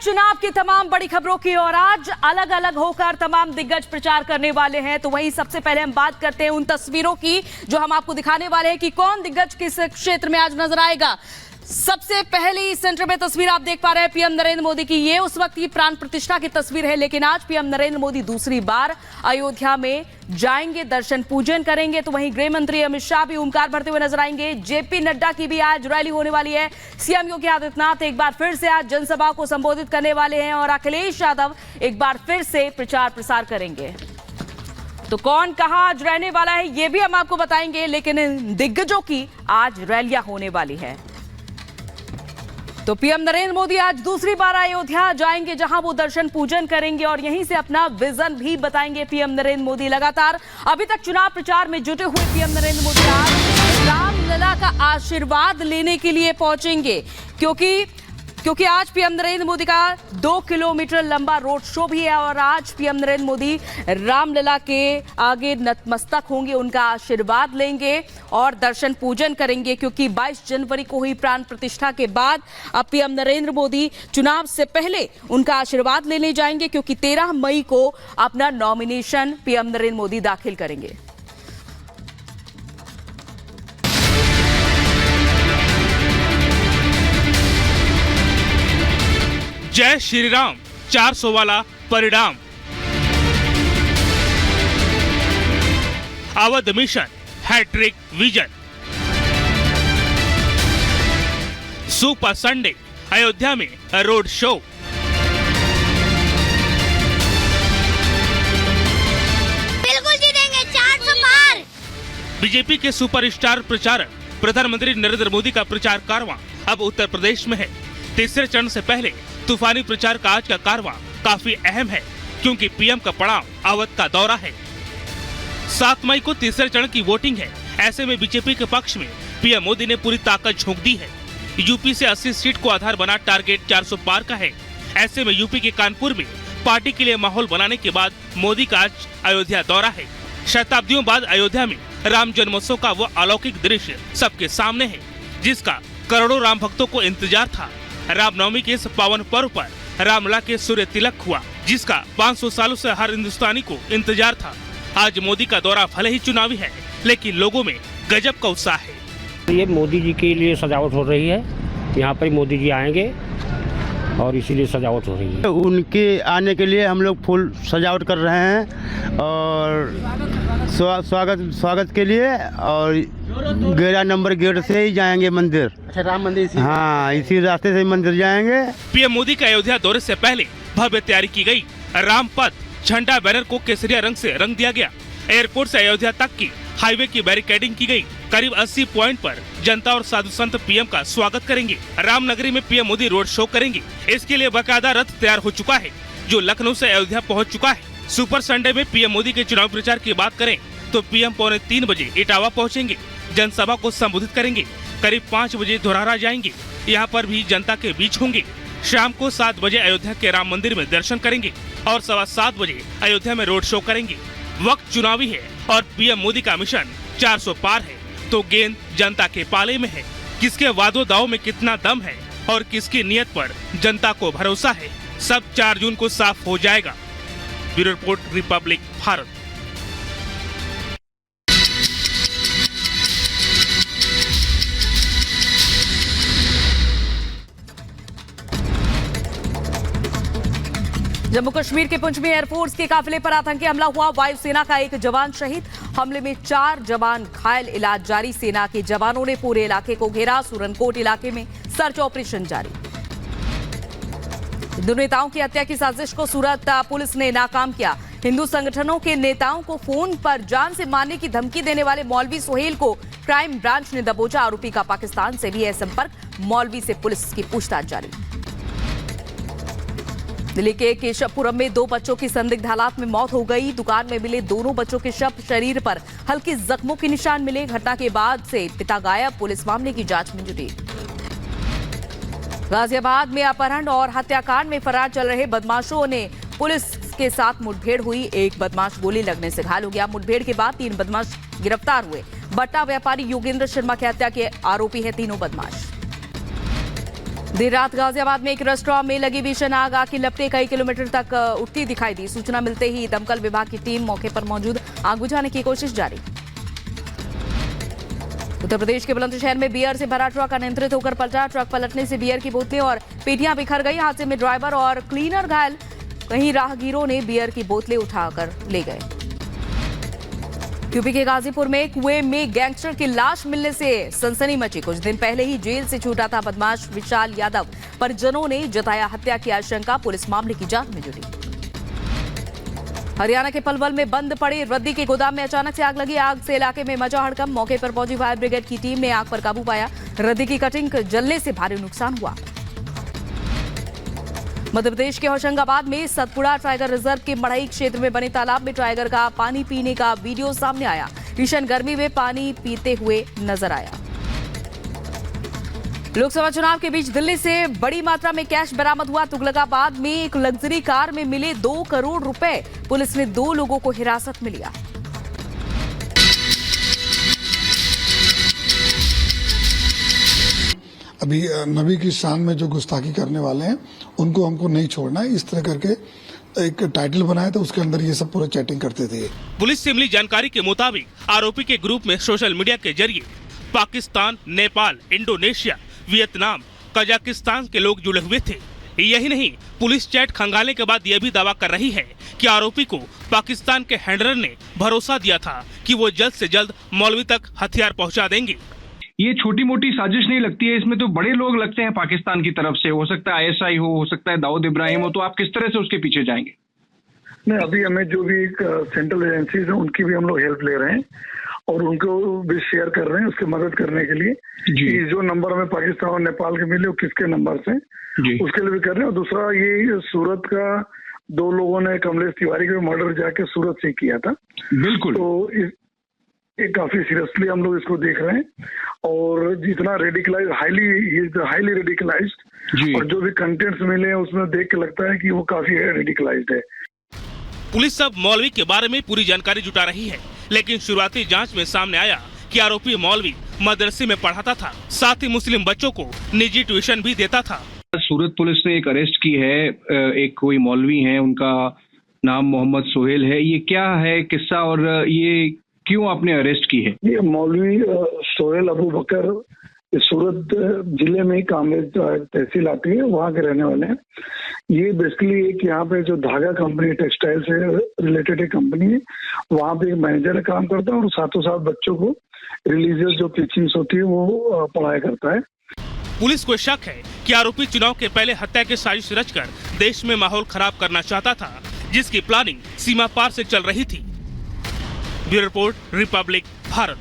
चुनाव की तमाम बड़ी खबरों की और आज अलग अलग होकर तमाम दिग्गज प्रचार करने वाले हैं। तो वहीं सबसे पहले हम बात करते हैं उन तस्वीरों की जो हम आपको दिखाने वाले हैं कि कौन दिग्गज किस क्षेत्र में आज नजर आएगा। सबसे पहली सेंटर में तस्वीर आप देख पा रहे हैं पीएम नरेंद्र मोदी की। ये उस वक्त की प्राण प्रतिष्ठा की तस्वीर है, लेकिन आज पीएम नरेंद्र मोदी दूसरी बार अयोध्या में जाएंगे, दर्शन पूजन करेंगे। तो वहीं गृह मंत्री अमित शाह भी ओमकार भरते हुए नजर आएंगे। जेपी नड्डा की भी आज रैली होने वाली है। सीएम योगी आदित्यनाथ एक बार फिर से आज जनसभा को संबोधित करने वाले हैं और अखिलेश यादव एक बार फिर से प्रचार प्रसार करेंगे। तो कौन कहां आज रहने वाला है ये भी हम आपको बताएंगे, लेकिन इन दिग्गजों की आज रैलियां होने वाली है। तो पीएम नरेंद्र मोदी आज दूसरी बार अयोध्या जाएंगे, जहां वो दर्शन पूजन करेंगे और यहीं से अपना विजन भी बताएंगे। पीएम नरेंद्र मोदी लगातार अभी तक चुनाव प्रचार में जुटे हुए पीएम नरेंद्र मोदी आज रामलला का आशीर्वाद लेने के लिए पहुंचेंगे, क्योंकि आज पीएम नरेंद्र मोदी का 2 किलोमीटर लंबा रोड शो भी है और आज पीएम नरेंद्र मोदी रामलला के आगे नतमस्तक होंगे, उनका आशीर्वाद लेंगे और दर्शन पूजन करेंगे। क्योंकि 22 जनवरी को हुई प्राण प्रतिष्ठा के बाद अब पीएम नरेंद्र मोदी चुनाव से पहले उनका आशीर्वाद लेने जाएंगे, क्योंकि 13 मई को अपना नॉमिनेशन पीएम नरेंद्र मोदी दाखिल करेंगे। जय श्री राम 400 वाला परिणाम। Awadh mission hat trick vision. Super Sunday Ayodhya में रोड शो। बिल्कुल जीतेंगे 400 पार। बीजेपी के सुपरस्टार प्रचारक प्रधानमंत्री नरेंद्र मोदी का प्रचार कारवां अब उत्तर प्रदेश में है। तीसरे चरण से पहले तूफानी प्रचार का आज का कारवां काफी अहम है, क्योंकि पीएम का पड़ाव अवध का दौरा है। 7 मई को तीसरे चरण की वोटिंग है। ऐसे में बीजेपी के पक्ष में पीएम मोदी ने पूरी ताकत झोंक दी है। यूपी से 80 सीट को आधार बना टारगेट 400 पार का है। ऐसे में यूपी के कानपुर में पार्टी के लिए माहौल बनाने के बाद मोदी का आज अयोध्या दौरा है। शताब्दियों बाद अयोध्या में राम जन्मोत्सव का वो अलौकिक दृश्य सबके सामने है, जिसका करोड़ों राम भक्तों को इंतजार था। रामनवमी के इस पावन पर्व पर रामलला के सूर्य तिलक हुआ, जिसका 500 सालों से हर हिंदुस्तानी को इंतजार था। आज मोदी का दौरा भले ही चुनावी है, लेकिन लोगों में गजब का उत्साह है। ये मोदी जी के लिए सजावट हो रही है, यहाँ पर मोदी जी आएंगे और इसीलिए सजावट हो रही है। उनके आने के लिए हम लोग फुल सजावट कर रहे हैं और स्वागत के लिए, और 11 नंबर गेट से ही जाएंगे मंदिर। अच्छा, राम मंदिर हाँ, इसी रास्ते से मंदिर जाएंगे। पीएम मोदी के अयोध्या दौरे से पहले भव्य तैयारी की गई। राम पथ झंडा बैनर को केसरिया रंग से रंग दिया गया। एयरपोर्ट से अयोध्या तक की हाईवे की बैरिकेडिंग की गई। करीब 80 पॉइंट पर जनता और साधु संत पीएम का स्वागत करेंगे। रामनगरी में पीएम मोदी रोड शो करेंगे। इसके लिए बाकायदा रथ तैयार हो चुका है, जो लखनऊ से अयोध्या पहुंच चुका है। सुपर संडे में पीएम मोदी के चुनाव प्रचार की बात करें तो पीएम 3:15 बजे इटावा पहुंचेंगे, जनसभा को संबोधित करेंगे। करीब 5 बजे धोरारा जाएंगे, यहाँ पर भी जनता के बीच होंगे। शाम को 7 बजे अयोध्या के राम मंदिर में दर्शन करेंगे और 7:15 बजे अयोध्या में रोड शो करेंगे। वक्त चुनावी है और पीएम मोदी का मिशन 400 पार है, तो गेंद जनता के पाले में है। किसके वादों दावों में कितना दम है और किसकी नीयत पर जनता को भरोसा है, सब 4 जून को साफ हो जाएगा। Bureau report, Republic Bharat. Jammu Kashmir के पुंछ में एयरफोर्स के काफिले पर आतंकी हमला हुआ। वायुसेना का एक जवान शहीद, हमले में 4 जवान घायल, इलाज जारी। सेना के जवानों ने पूरे इलाके को घेरा। सुरनकोट इलाके में सर्च ऑपरेशन जारी। हिंदू नेताओं की हत्या की साजिश को सूरत पुलिस ने नाकाम किया। हिंदू संगठनों के नेताओं को फोन पर जान से मारने की धमकी देने वाले मौलवी सोहेल को क्राइम ब्रांच ने दबोचा। आरोपी का पाकिस्तान से भी है संपर्क। मौलवी से पुलिस की पूछताछ जारी। दिल्ली के केशवपुरम में 2 बच्चों की संदिग्ध हालात में मौत हो गई। दुकान में मिले दोनों बच्चों के शव, शरीर पर हल्के जख्मों के निशान मिले। घटना के बाद से पिता गायब, पुलिस मामले की जांच में जुटी। गाजियाबाद में अपहरण और हत्याकांड में फरार चल रहे बदमाशों ने पुलिस के साथ मुठभेड़ हुई। एक बदमाश गोली लगने से घायल हो गया। मुठभेड़ के बाद 3 बदमाश गिरफ्तार हुए। बट्टा व्यापारी योगेंद्र शर्मा की हत्या के आरोपी है तीनों बदमाश। देर रात गाजियाबाद में एक रेस्टोरेंट में लगी भीषण आग की लपटें कई किलोमीटर तक उठती दिखाई दी। सूचना मिलते ही दमकल विभाग की टीम मौके पर मौजूद, आग बुझाने की कोशिश जारी। उत्तर प्रदेश के बुलंदशहर में बियर से भरा ट्रक अनियंत्रित होकर पलटा। ट्रक पलटने से बियर की बोतलें और पेटियां बिखर गई। हादसे में ड्राइवर और क्लीनर घायल। वहीं राहगीरों ने बियर की बोतलें उठाकर ले गए। यूपी के गाजीपुर में कुएं में गैंगस्टर की लाश मिलने से सनसनी मची। कुछ दिन पहले ही जेल से छूटा था बदमाश विशाल यादव। परिजनों ने जताया हत्या की आशंका। पुलिस मामले की जांच में जुटी। हरियाणा के पलवल में बंद पड़े रद्दी के गोदाम में अचानक से आग लगी। आग से इलाके में मचा हड़कंप। मौके पर पहुंची फायर ब्रिगेड की टीम ने आग पर काबू पाया। रद्दी की कटिंग जलने से भारी नुकसान हुआ। मध्य प्रदेश के होशंगाबाद में सतपुड़ा टाइगर रिजर्व के मढ़ई क्षेत्र में बने तालाब में टाइगर का पानी पीने का वीडियो सामने आया। भीषण गर्मी में पानी पीते हुए नजर आया। लोकसभा चुनाव के बीच दिल्ली से बड़ी मात्रा में कैश बरामद हुआ। तुगलकाबाद में एक लग्जरी कार में मिले 2 करोड़ रुपए। पुलिस ने 2 लोगों को हिरासत में लिया। अभी नबी की शान में जो गुस्ताखी करने वाले हैं उनको हमको नहीं छोड़ना है। इस तरह करके एक टाइटल बनाया था, उसके अंदर ये सब पूरा चैटिंग करते थे। पुलिस से मिली जानकारी के मुताबिक आरोपी के ग्रुप में सोशल मीडिया के जरिए Pakistan, Nepal, Indonesia, Vietnam, Kazakhstan के लोग जुड़े हुए थे। यही नहीं, पुलिस चैट खंगालने के बाद यह भी दावा कर रही है कि आरोपी को पाकिस्तान के हैंडलर ने भरोसा दिया था कि वो जल्द से जल्द मौलवी तक हथियार पहुंचा देंगे। ये छोटी मोटी साजिश नहीं लगती है, इसमें तो बड़े लोग लगते हैं पाकिस्तान की तरफ से। हो सकता है ISI हो सकता है दाऊद इब्राहिम हो। तो आप किस तरह से उसके पीछे जाएंगे? नहीं, अभी हमें जो भी सेंट्रल एजेंसीज हैं उनकी भी हम लोग हेल्प ले रहे हैं और उनको भी शेयर कर रहे हैं उसकी मदद करने के लिए कि जो नंबर हमें पाकिस्तान और नेपाल के मिले वो किसके नंबर से, उसके लिए भी कर रहे हैं। और दूसरा ये सूरत का 2 लोगों ने कमलेश तिवारी का मर्डर जाके सूरत से किया था। बिल्कुल। तो काफी सीरियसली हम लोग इसको देख रहे हैं और जितना रेडिकलाइज हाईली रेडिकलाइज्ड और जो भी कंटेंट्स मिले हैं उसमें देख के लगता है कि वो काफी रेडिकलाइज्ड है। पुलिस अब मौलवी के बारे में पूरी जानकारी जुटा रही है, लेकिन शुरुआती जांच में सामने आया कि आरोपी मौलवी मदरसे में पढ़ाता था, साथ ही मुस्लिम बच्चों को निजी ट्यूशन भी देता था। सूरत पुलिस ने एक अरेस्ट की है। एक कोई मौलवी है, उनका नाम मोहम्मद सोहेल है। ये क्या है किस्सा और ये क्यों आपने अरेस्ट की है? ये मौलवी सोहेल अबू बकर सूरत जिले में ही कामरेज तहसील आती है, वहाँ के रहने वाले हैं। ये बेसिकली एक यहाँ पे जो धागा कंपनी टेक्सटाइल से रिलेटेड एक कंपनी है, वहाँ पे एक मैनेजर काम करता है और साथों साथ बच्चों को रिलीजियस जो टीचिंग्स होती है वो पढ़ाया करता है। पुलिस को शक है कि आरोपी चुनाव के पहले हत्या की साजिश रचकर देश में माहौल खराब करना चाहता था, जिसकी प्लानिंग सीमा पार से चल रही थी। Bureau report, Republic Bharat.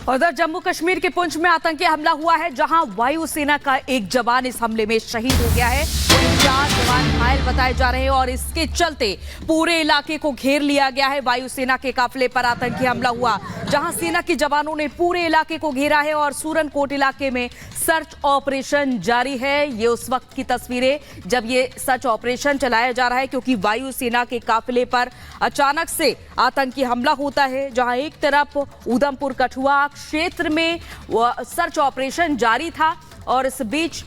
उधर जम्मू कश्मीर के पुंछ में आतंकी हमला हुआ है, जहां वायुसेना का एक जवान इस हमले में शहीद हो गया है। 4 जवान घायल बताए जा रहे हैं और इसके चलते पूरे इलाके को घेर लिया गया है। वायुसेना के काफिले पर आतंकी हमला हुआ, जहां सेना के जवानों ने पूरे इलाके को घेरा है और सूरनकोट इलाके में सर्च ऑपरेशन जारी है। ये उस वक्त की तस्वीरें जब ये सर्च ऑपरेशन चलाया जा रहा है, क्योंकि वायुसेना के काफिले पर अचानक से आतंकी हमला होता है। जहां एक तरफ उधमपुर कठुआ क्षेत्र में सर्च ऑपरेशन जारी था और इस बीच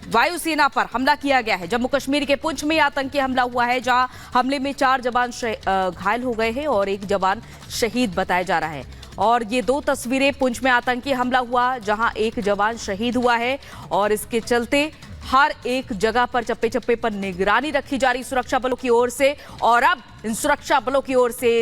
वायुसेना पर हमला किया गया है। जम्मू कश्मीर के पुंछ में आतंकी हमला हुआ है, जहां हमले में 4 जवान घायल हो गए हैं और 1 जवान शहीद बताया जा रहा है। और ये 2 तस्वीरें पुंछ में आतंकी हमला हुआ, जहां 1 जवान शहीद हुआ है और इसके चलते हर एक जगह पर चप्पे चप्पे पर निगरानी रखी जा रही सुरक्षा बलों की ओर से। और अब इन सुरक्षा बलों की ओर से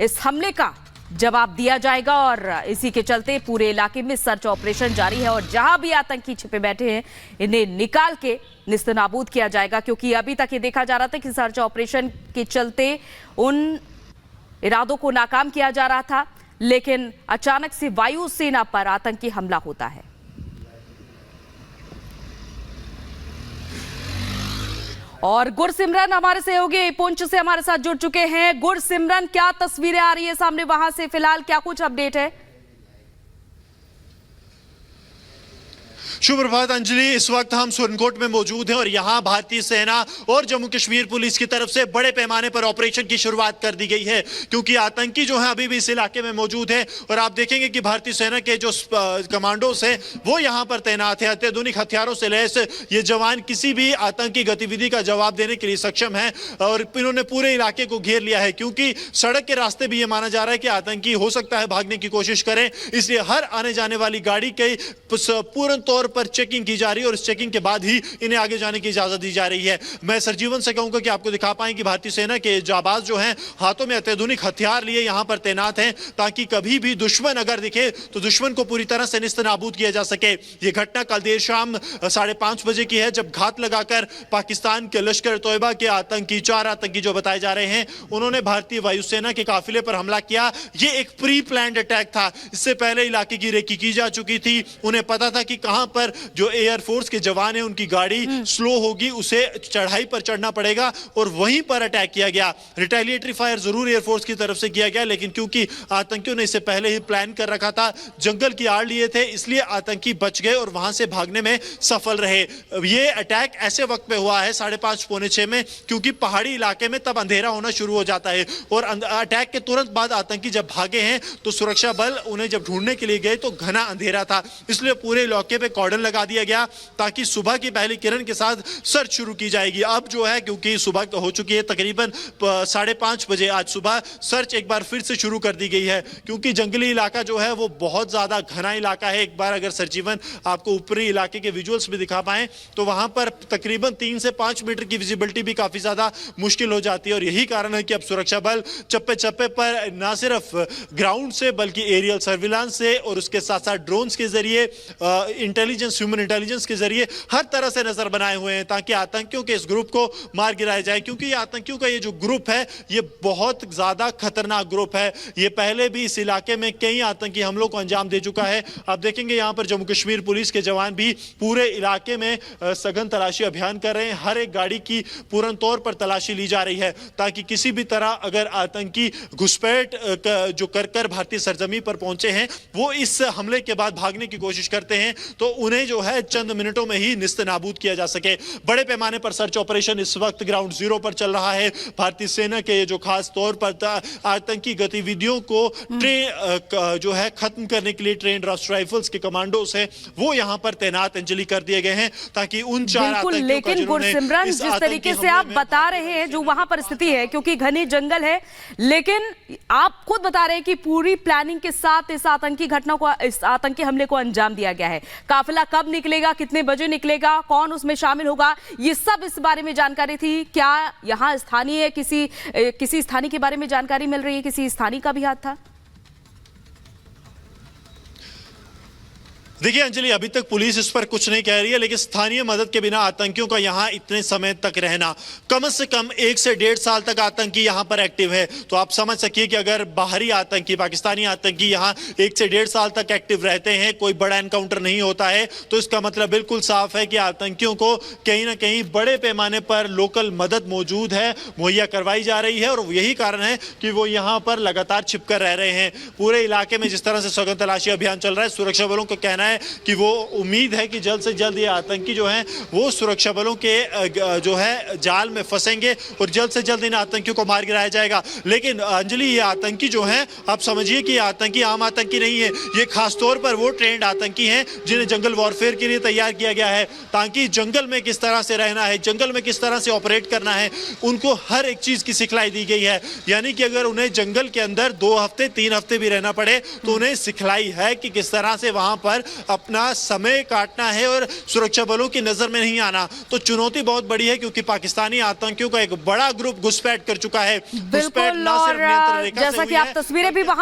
इस हमले का जवाब दिया जाएगा और इसी के चलते पूरे इलाके में सर्च ऑपरेशन जारी है और जहां भी आतंकी छिपे बैठे हैं इन्हें निकाल के निस्तनाबूद किया जाएगा। क्योंकि अभी तक ये देखा जा रहा था कि सर्च ऑपरेशन के चलते उन इरादों को नाकाम किया जा रहा था, लेकिन अचानक से वायुसेना पर आतंकी हमला होता है। और गुरसिमरन हमारे सहयोगी पुंछ से हमारे साथ जुड़ चुके हैं। गुरसिमरन, क्या तस्वीरें आ रही है सामने वहां से? फिलहाल क्या कुछ अपडेट है? शुभ प्रभात अंजलि, इस वक्त हम सुरनकोट में मौजूद हैं और यहाँ भारतीय सेना और जम्मू कश्मीर पुलिस की तरफ से बड़े पैमाने पर ऑपरेशन की शुरुआत कर दी गई है, क्योंकि आतंकी जो है अभी भी इस इलाके में मौजूद है। और आप देखेंगे कि भारतीय सेना के जो कमांडोज हैं वो यहाँ पर तैनात है। अत्याधुनिक हथियारों से लैस ये जवान किसी भी आतंकी गतिविधि का जवाब देने के लिए सक्षम है और इन्होंने पूरे इलाके को घेर लिया है, क्योंकि सड़क के रास्ते भी ये माना जा रहा है कि आतंकी हो सकता है भागने की कोशिश करें, इसलिए हर आने जाने वाली गाड़ी के पूर्ण तौर पर चेकिंग की जा रही है और इस चेकिंग के बाद ही इन्हें आगे जाने की इजाजत दी जा रही है। मैं सरजीवन से कहूंगा कि आपको दिखा पाएं कि भारतीय सेना के जाबाज जो हैं हाथों में अत्याधुनिक हथियार लिए यहां पर तैनात हैं, ताकि कभी भी दुश्मन अगर दिखे तो दुश्मन को पूरी तरह से निस्तनाबूद किया जा सके। यह घटना कल देर शाम 5:30 बजे की है, जब घात लगाकर पाकिस्तान के लश्कर तोयबा के आतंकी 4 आतंकी जो बताए जा रहे हैं उन्होंने भारतीय वायुसेना के काफिले पर हमला किया। यह एक प्री प्लान्ड अटैक था, इससे पहले इलाके की रेकी की जा चुकी थी। उन्हें पता था कि कहां पर जो एयरफोर्स के जवान हैं उनकी गाड़ी स्लो होगी, उसे चढ़ाई पर चढ़ना पड़ेगा और वहीं पर अटैक किया गया। रिटेलिएटरी फायर जरूर एयरफोर्स की तरफ से किया गया, लेकिन क्योंकि आतंकियों ने इससे पहले ही प्लान कर रखा था, जंगल की आड़ लिए थे, इसलिए आतंकी बच गए और वहां से भागने में सफल रहे। ये अटैक ऐसे वक्त पे हुआ है 5:30 पौने 6 में, क्योंकि पहाड़ी इलाके में तब अंधेरा होना शुरू हो जाता है और अटैक के तुरंत बाद आतंकी जब भागे हैं तो सुरक्षा बल उन्हें जब ढूंढने के लिए गए तो घना अंधेरा था, इसलिए पूरे इलाके पे कॉर्डन लगा दिया गया ताकि सुबह की पहली किरण के साथ सर्च शुरू की जाएगी। अब जो है क्योंकि सुबह हो चुकी है तकरीबन 5:30 बजे, आज सुबह सर्च एक बार फिर से शुरू कर दी गई है, क्योंकि जंगली इलाका जो है वो बहुत ज्यादा घना इलाका है। एक बार अगर सरजीवन आपको ऊपरी इलाके के विजुअल्स भी दिखा पाए तो वहां पर तकरीबन 3 से 5 मीटर की विजिबिलिटी भी काफी ज्यादा मुश्किल हो जाती है और यही कारण है कि अब सुरक्षा बल चप्पे चप्पे पर न सिर्फ ग्राउंड से बल्कि एरियल सर्विलांस से और उसके साथ साथ ड्रोन्स के जरिए इंटेलिजेंस, ह्यूमन इंटेलिजेंस के जरिए हर तरह से नजर बनाए हुए हैं ताकि आतंकियों के इस ग्रुप को मार गिराया जाए, क्योंकि ये आतंकियों का ये जो ग्रुप है ये बहुत ज्यादा खतरनाक ग्रुप है। ये पहले भी इस इलाके में कई आतंकी हमलों को अंजाम दे चुका है। आप देखेंगे यहाँ पर जम्मू कश्मीर पुलिस के जवान भी पूरे इलाके में सघन तलाशी अभियान कर रहे हैं। हर एक गाड़ी की पूर्ण तौर पर तलाशी ली जा रही है ताकि किसी भी तरह अगर आतंकी घुसपैठ जो कर भारतीय सरजमी पर पहुंचे हैं वो इस हमले के बाद भागने की कोशिश करते हैं तो उन्हें जो है चंद मिनटों में ही निस्तनाबूद किया जा सके। बड़े पैमाने पर सर्च ऑपरेशन इस वक्त ग्राउंड जीरो पर चल रहा है। भारतीय सेना के जो खास तौर पर आतंकी गतिविधियों को जो है खत्म करने के लिए ट्रेंड राइफल्स के कमांडोज हैं वो यहाँ पर तैनात अंजलि कर दिए गए हैं ताकि उन 4 आतंकियों लेकिन गुरसिमरन जिस तरीके से आप बता रहे हैं जो वहां पर स्थिति है, क्योंकि घने जंगल है, लेकिन आप खुद बता रहे हैं कि पूरी प्लानिंग के साथ इस आतंकी घटना को, इस आतंकी हमले को अंजाम दिया गया है। काफिला कब निकलेगा, कितने बजे निकलेगा, कौन उसमें शामिल होगा, ये सब इस बारे में जानकारी थी क्या? यहाँ स्थानीय किसी स्थानीय के बारे में जानकारी मिल रही है, किसी स्थानीय का भी हाथ था? देखिए अंजलि, अभी तक पुलिस इस पर कुछ नहीं कह रही है, लेकिन स्थानीय मदद के बिना आतंकियों का यहां इतने समय तक रहना, कम से कम 1 से 1.5 साल तक आतंकी यहां पर एक्टिव है, तो आप समझ सकिए कि अगर बाहरी आतंकी, पाकिस्तानी आतंकी यहां 1 से 1.5 साल तक एक्टिव रहते हैं, कोई बड़ा एनकाउंटर नहीं होता है, तो इसका मतलब बिल्कुल साफ है कि आतंकियों को कहीं ना कहीं बड़े पैमाने पर लोकल मदद मौजूद है, मुहैया करवाई जा रही है और यही कारण है कि वो यहाँ पर लगातार छिपकर रह रहे हैं। पूरे इलाके में जिस तरह से सघन तलाशी अभियान चल रहा है, सुरक्षा बलों का कहना है कि वो उम्मीद है कि जल्द से जल्द ये आतंकी जो हैं वो सुरक्षा बलों के जो है जाल में फंसेंगे और जल्द से जल्द इन आतंकियों को मार गिराया जाएगा। लेकिन अंजलि, ये आतंकी जो हैं, आप समझिए कि आतंकी आम आतंकी नहीं है, ये खास तौर पर वो ट्रेंड आतंकी हैं जिन्हें जंगल वॉरफेयर के लिए तैयार किया गया है ताकि जंगल में किस तरह से रहना है, जंगल में किस तरह से ऑपरेट करना है, उनको हर एक चीज की सिखलाई दी गई है। यानी कि अगर उन्हें जंगल के अंदर 2 हफ्ते 3 हफ्ते भी रहना पड़े तो उन्हें सिखलाई है कि किस तरह से वहां पर अपना समय काटना है और सुरक्षा बलों की नजर में नहीं आना। तो चुनौती बहुत बड़ी है क्योंकि पाकिस्तानी आतंकियों का एक बड़ा ग्रुप घुसपैठ कर चुका है। बिल्कुल, और जैसा कि आप तस्वीरें भी वहां